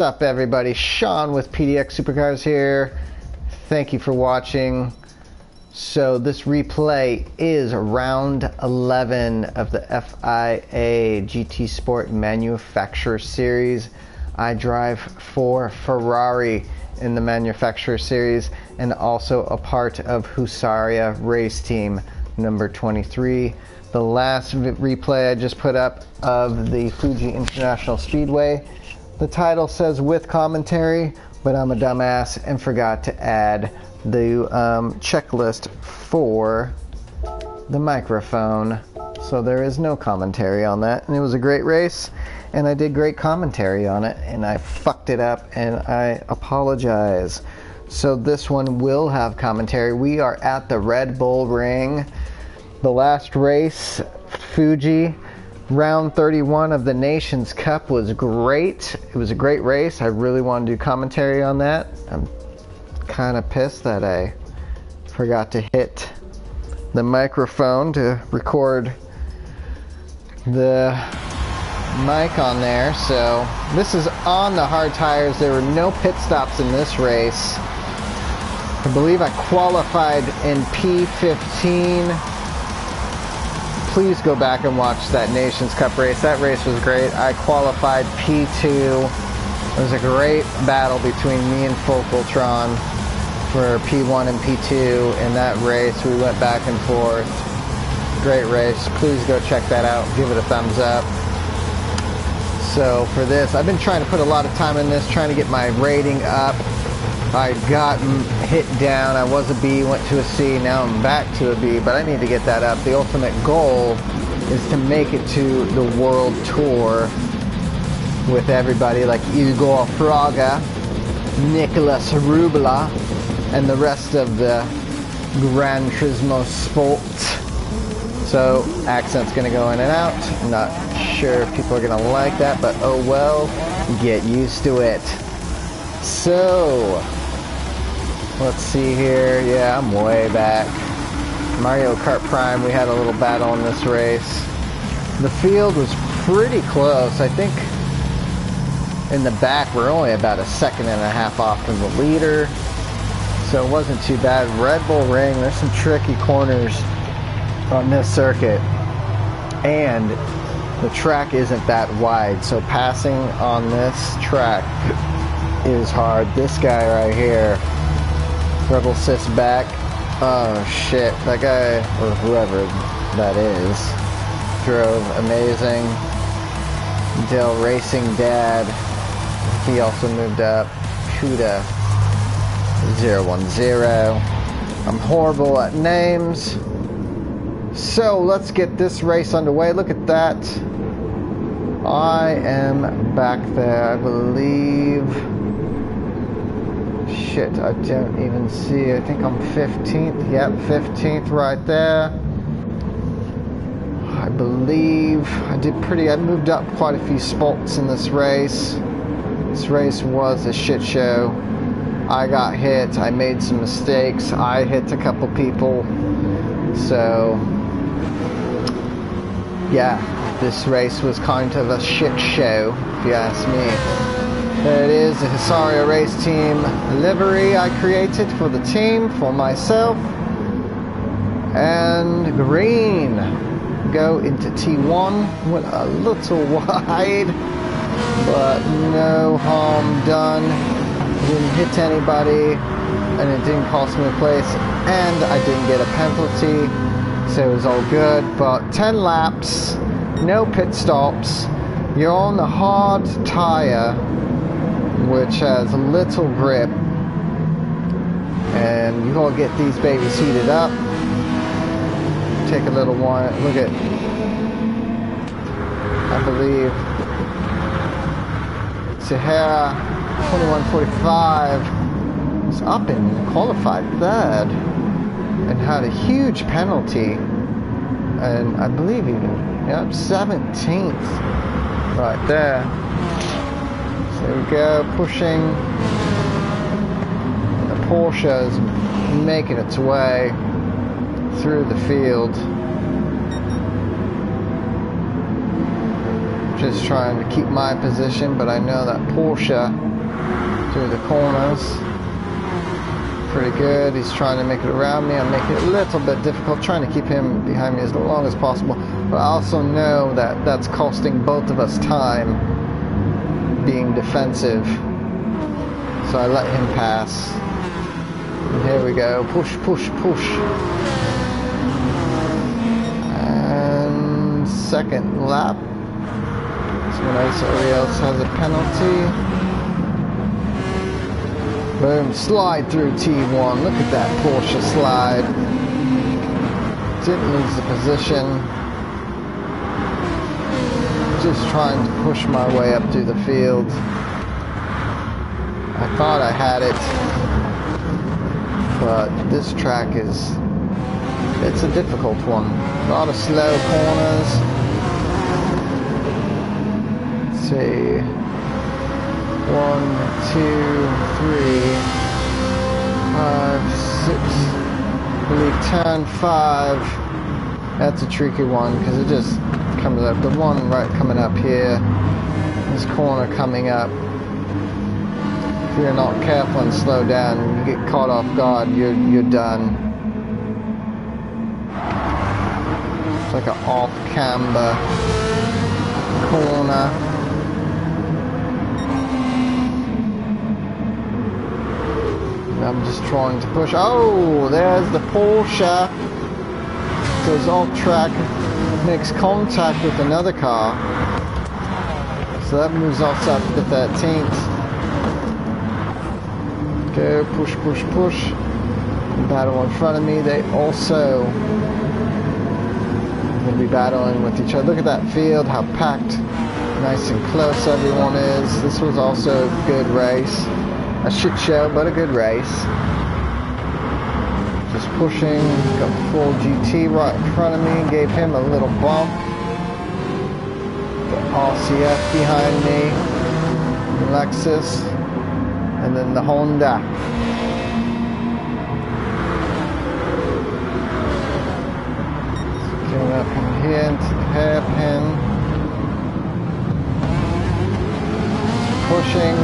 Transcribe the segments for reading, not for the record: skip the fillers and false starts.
What's up, everybody? Sean with PDX Supercars here. Thank you for watching. So this replay is round 11 of the FIA GT Sport Manufacturer Series. I drive for Ferrari in the Manufacturer Series and also a part of Husaria Race Team number 23. The last replay I just put up of the Fuji International Speedway. The title says with commentary, but I'm a dumbass and forgot to add the checklist for the microphone. So there is no commentary on that. And it was a great race, and I did great commentary on it, and I fucked it up, and I apologize. So this one will have commentary. We are at the Red Bull Ring. The last race, Fuji. Round 31 of the Nations Cup was great. It was a great race. I really want to do commentary on that. I'm kind of pissed that I forgot to hit the microphone to record the mic on there. So this is on the hard tires. There were no pit stops in this race. I believe I qualified in P15. Please go back and watch that Nations Cup race. That race was great. I qualified P2. It was a great battle between me and Folkeltron for P1 and P2 in that race. We went back and forth. Great race. Please go check that out. Give it a thumbs up. So for this, I've been trying to put a lot of time in this, trying to get my rating up. I got hit down. I was a B, went to a C, now I'm back to a B, but I need to get that up. The ultimate goal is to make it to the World Tour with everybody like Igor Fraga, Nicolas Rubla, and the rest of the Gran Turismo Sport. So, accent's gonna go in and out. I'm not sure if people are gonna like that, but oh well, get used to it. So, let's see here. Yeah, I'm way back. Mario Kart Prime, we had a little battle in this race. The field was pretty close. I think in the back we're only about a second and a half off from the leader. So it wasn't too bad. Red Bull Ring, there's some tricky corners on this circuit. And the track isn't that wide. So passing on this track is hard. This guy right here, Rebel Sis back. Oh shit, that guy, or whoever that is, drove amazing. Dale Racing Dad, he also moved up. Kuda 010. I'm horrible at names. So let's get this race underway. Look at that. I am back there, I believe. Shit, I don't even see. I think I'm 15th. Yep, 15th right there. I believe I did pretty. I moved up quite a few spots in this race. This race was a shit show. I got hit. I made some mistakes. I hit a couple people. So, yeah, this race was kind of a shit show, if you ask me. There it is, the Husaria Race Team livery I created for the team, for myself. And green. Go into T1. Went a little wide, but no harm done. Didn't hit anybody, and it didn't cost me a place, and I didn't get a penalty, so it was all good. But 10 laps, no pit stops. You're on the hard tire, which has little grip, and you gotta get these babies heated up. Take a little one. Look at, I believe Sahara 2145 was up and qualified third and had a huge penalty, and I believe even 17th right there. There we go, pushing. The Porsche is making its way through the field. Just trying to keep my position, but I know that Porsche through the corners pretty good. He's trying to make it around me. I'm making it a little bit difficult, trying to keep him behind me as long as possible, but I also know that that's costing both of us time being defensive, so I let him pass. And here we go, push, push, push. And second lap. Someone else, somebody else has a penalty. Boom, slide through T1. Look at that Porsche slide. Didn't lose the position. Just trying to push my way up through the field. I thought I had it, but this track it's a difficult one. A lot of slow corners. Let's see. 1, 2, 3, 5, 6. I believe turn 5. That's a tricky one because it just comes up. The one right coming up here. This corner coming up. If you're not careful and slow down and you get caught off guard, you're done. It's like an off camber corner. I'm just trying to push. Oh, there's the Porsche. Goes off track, makes contact with another car. So that moves us up to 13th. Go, push, push, push. Battle in front of me. They also will be battling with each other. Look at that field, how packed, nice and close everyone is. This was also a good race. A shit show, but a good race. Just pushing, got the full GT right in front of me, gave him a little bump. The RCF behind me, Lexus, and then the Honda. Getting up in here into the hairpin. Pushing.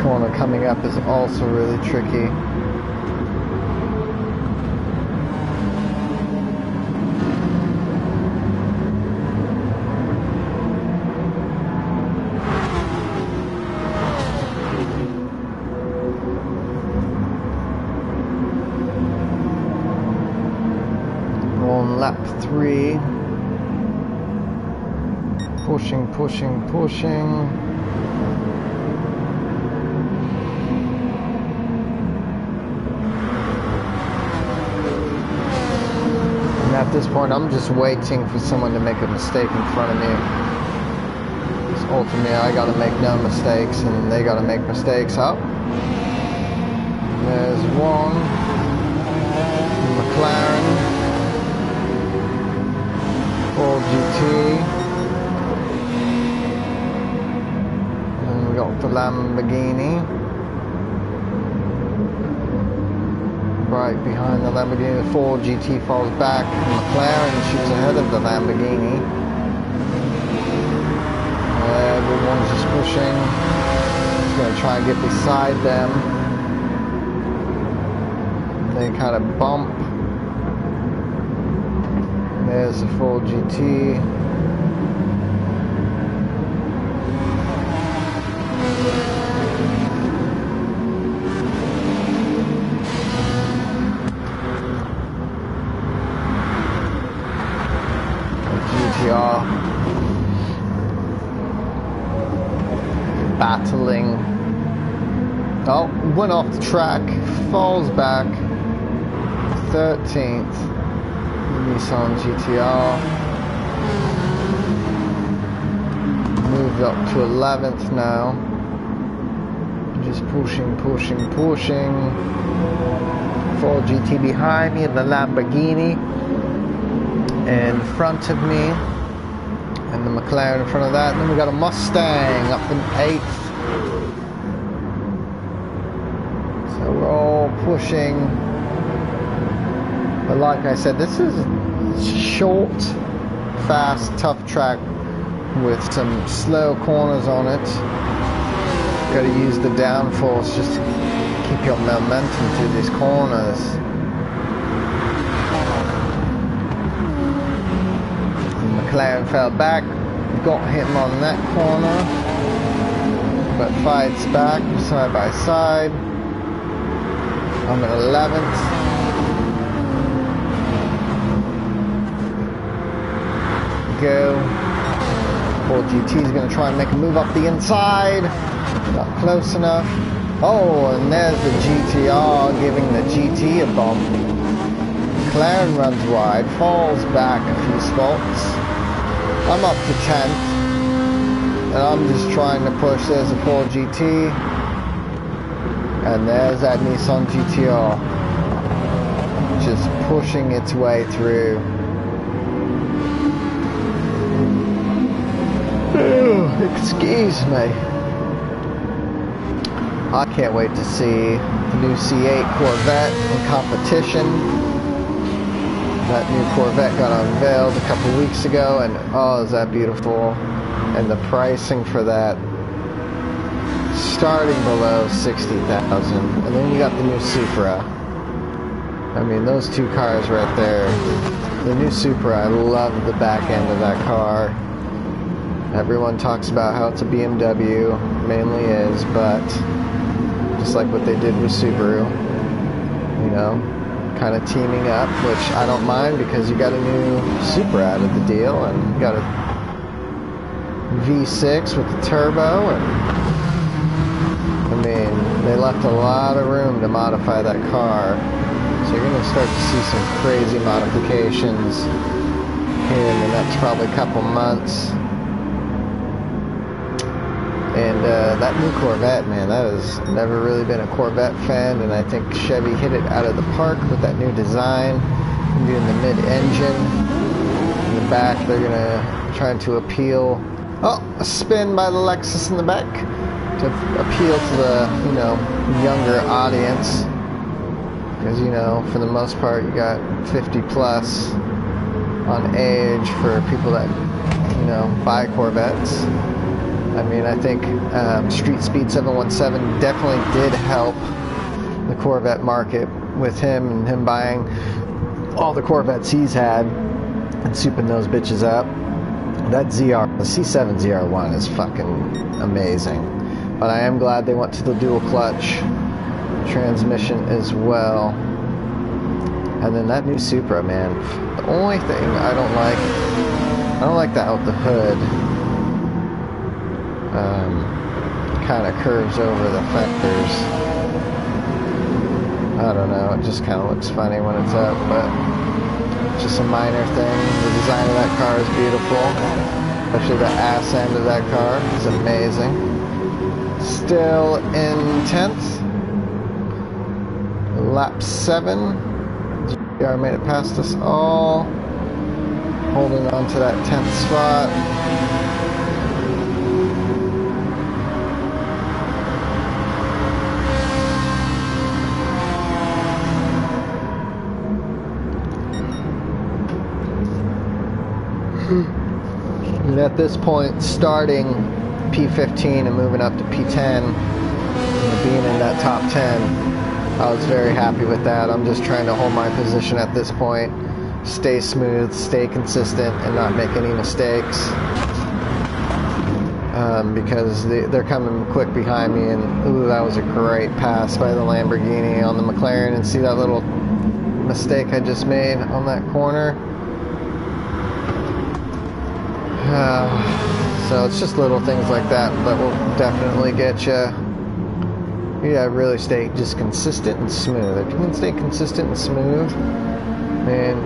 Corner coming up is also really tricky. We're on lap 3. Pushing, pushing, pushing. At this point, I'm just waiting for someone to make a mistake in front of me. Because ultimately, I got to make no mistakes, and they got to make mistakes. Up. There's one. McLaren. Full GT. And we got the Lamborghini. Right behind the Lamborghini, the Ford GT falls back. McLaren shoots ahead of the Lamborghini. Everyone's just pushing. Just going to try and get beside them. They kind of bump. There's the Ford GT. Battling. Oh, went off the track, falls back. 13th. Nissan GTR. Moved up to 11th now. Just pushing, pushing, pushing. Ford GT behind me, the Lamborghini in front of me, and the McLaren in front of that. And then we got a Mustang up in 8th. So So we're all pushing. But like I said, this is short, fast, tough track with some slow corners on it. Got to use the downforce just to keep your momentum through these corners. McLaren fell back, got him on that corner, but fights back side by side. I'm at 11th. Go. Ford GT is going to try and make a move up the inside. Not close enough. Oh, and there's the GTR giving the GT a bump. McLaren runs wide, falls back a few spots. I'm up to 10th, and I'm just trying to push. There's a Ford GT, and there's that Nissan GTR, just pushing its way through. Excuse me. I can't wait to see the new C8 Corvette in competition. That new Corvette got unveiled a couple weeks ago, and oh, is that beautiful. And the pricing for that starting below $60,000. And then you got the new Supra. I mean, those two cars right there. The new Supra, I love the back end of that car. Everyone talks about how it's a BMW, mainly is, but just like what they did with Subaru, you know, kind of teaming up, which I don't mind because you got a new Supra out of the deal, and you got a V6 with the turbo, and I mean, they left a lot of room to modify that car, so you're going to start to see some crazy modifications here in the next probably couple months. And that new Corvette, man, that has never really been a Corvette fan, and I think Chevy hit it out of the park with that new design, doing the mid-engine. In the back, they're gonna try to appeal. Oh, a spin by the Lexus in the back to appeal to the, you know, younger audience, because, you know, for the most part, you got 50 plus on age for people that, you know, buy Corvettes. I mean, I think Street Speed 717 definitely did help the Corvette market with him and him buying all the Corvettes he's had and souping those bitches up. That ZR, the C7 ZR1 is fucking amazing. But I am glad they went to the dual clutch transmission as well. And then that new Supra, man. The only thing I don't like that out the hood. Kind of curves over the fenders. I don't know, it just kind of looks funny when it's up, but it's just a minor thing. The design of that car is beautiful, especially the ass end of that car is amazing. Still in 10th, lap 7. GR made it past us all, holding on to that 10th spot. And at this point, starting P15 and moving up to P10, being in that top 10, I was very happy with that. I'm just trying to hold my position at this point, stay smooth, stay consistent, and not make any mistakes. Because they're coming quick behind me, and ooh, that was a great pass by the Lamborghini on the McLaren, and see that little mistake I just made on that corner. So it's just little things like that will definitely get you. Yeah, really stay just consistent and smooth. If you can stay consistent and smooth, man,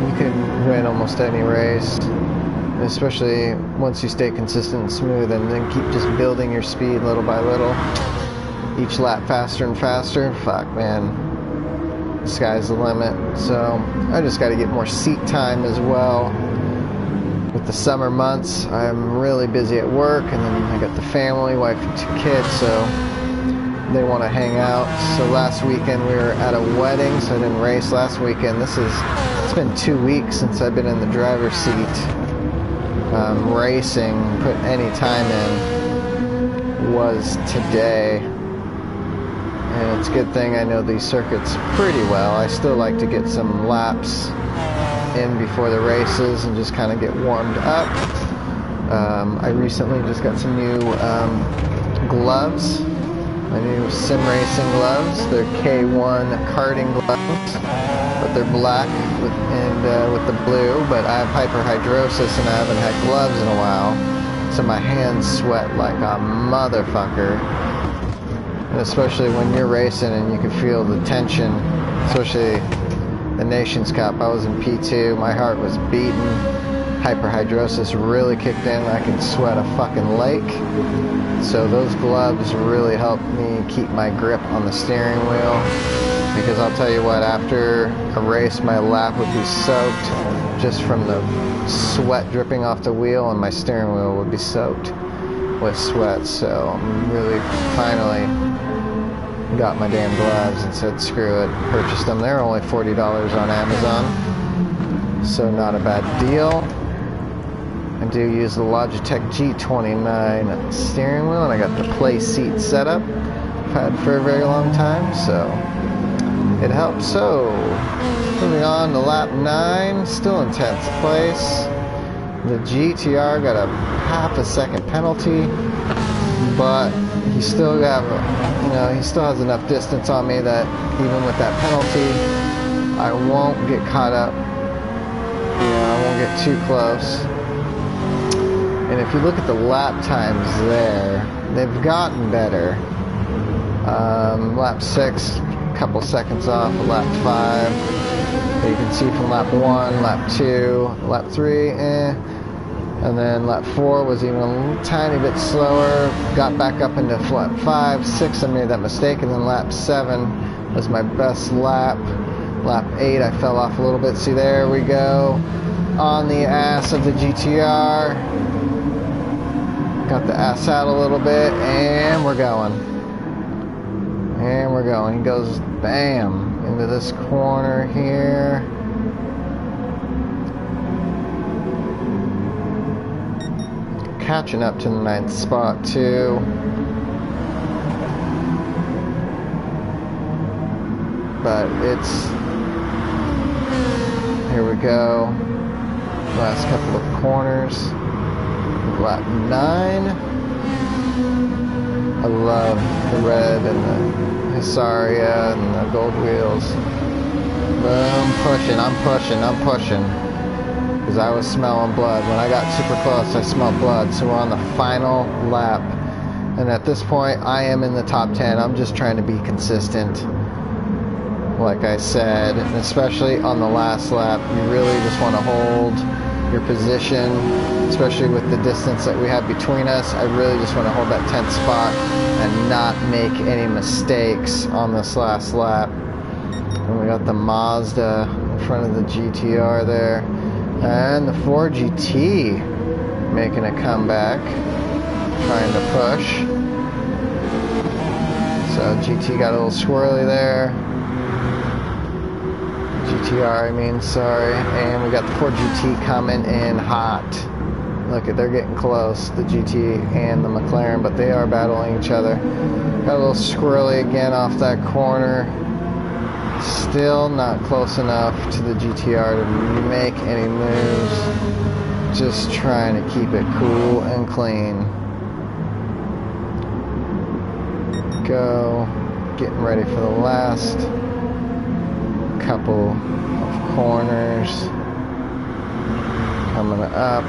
you can win almost any race. Especially once you stay consistent and smooth, and then keep just building your speed little by little. Each lap faster and faster. Fuck, man. The sky's the limit. So I just got to get more seat time as well. With the summer months, I'm really busy at work, and then I got the family, wife and 2 kids, so they want to hang out. So last weekend we were at a wedding, so I didn't race last weekend. It's been 2 weeks since I've been in the driver's seat racing, put any time in, was today. And it's a good thing I know these circuits pretty well. I still like to get some laps in before the races and just kind of get warmed up. I recently just got some new gloves, my new sim racing gloves. They're K1 karting gloves, but they're black with the blue. But I have hyperhidrosis and I haven't had gloves in a while, so my hands sweat like a motherfucker. And especially when you're racing and you can feel the tension, especially the Nations Cup. I was in P2, my heart was beating. Hyperhidrosis really kicked in. I could sweat a fucking lake. So those gloves really helped me keep my grip on the steering wheel. Because I'll tell you what, after a race, my lap would be soaked just from the sweat dripping off the wheel, and my steering wheel would be soaked with sweat. So I'm really finally got my damn gloves and said screw it, purchased them. They're only $40 on Amazon, so not a bad deal. I do use the Logitech G29 steering wheel, and I got the play seat setup I've had for a very long time, so it helps. So moving on to lap 9, still in 10th place. The GTR got a half a second penalty, but he still he still has enough distance on me that even with that penalty, I won't get caught up. I won't get too close. And if you look at the lap times there, they've gotten better. Lap 6, a couple seconds off of lap 5. You can see from lap 1, lap 2, lap 3, and then lap 4 was even a little tiny bit slower. Got back up into lap 5, 6 I made that mistake, and then lap 7 was my best lap. Lap 8 I fell off a little bit. See, there we go. On the ass of the GTR. Got the ass out a little bit, and we're going. And we're going. He goes, bam, into this corner here. Catching up to the 9th spot, too. But here we go. Last couple of corners. Lap 9. I love the red and the Husaria and the gold wheels. Boom, I'm pushing. Because I was smelling blood. When I got super close, I smelled blood. So we're on the final lap. And at this point, I am in the top 10. I'm just trying to be consistent. Like I said, and especially on the last lap, you really just want to hold your position, especially with the distance that we have between us. I really just want to hold that 10th spot and not make any mistakes on this last lap. And we got the Mazda in front of the GTR there, and the 4GT making a comeback, trying to push. So GT got a little swirly there. GTR, I mean, sorry. And we got the 4GT coming in hot. Look, they're getting close, the GT and the McLaren, but they are battling each other. Got a little squirrely again off that corner. Still not close enough to the GTR to make any moves. Just trying to keep it cool and clean. Go. Getting ready for the last couple of corners. Coming up.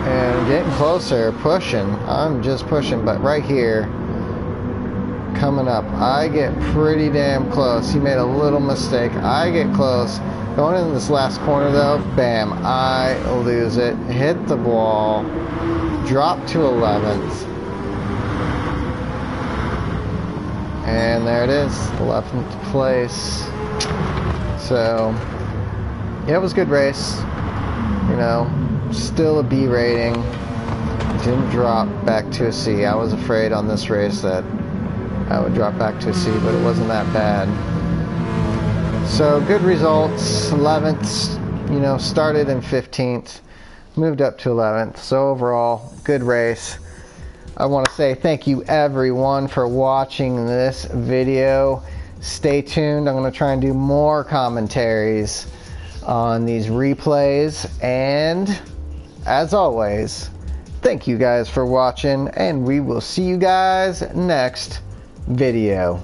And getting closer, pushing. I'm just pushing, but right here, coming up, I get pretty damn close. He made a little mistake. I get close. Going in this last corner though, bam, I lose it. Hit the wall. Drop to 11th. And there it is, 11th place. So, yeah, it was a good race. You know, still a B rating. Didn't drop back to a C. I was afraid on this race that I would drop back to a C, but it wasn't that bad. So good results. 11th, you know, started in 15th, moved up to 11th. So overall, good race. I want to say thank you everyone for watching this video. Stay tuned. I'm going to try and do more commentaries on these replays. And as always, thank you guys for watching, and we will see you guys next video.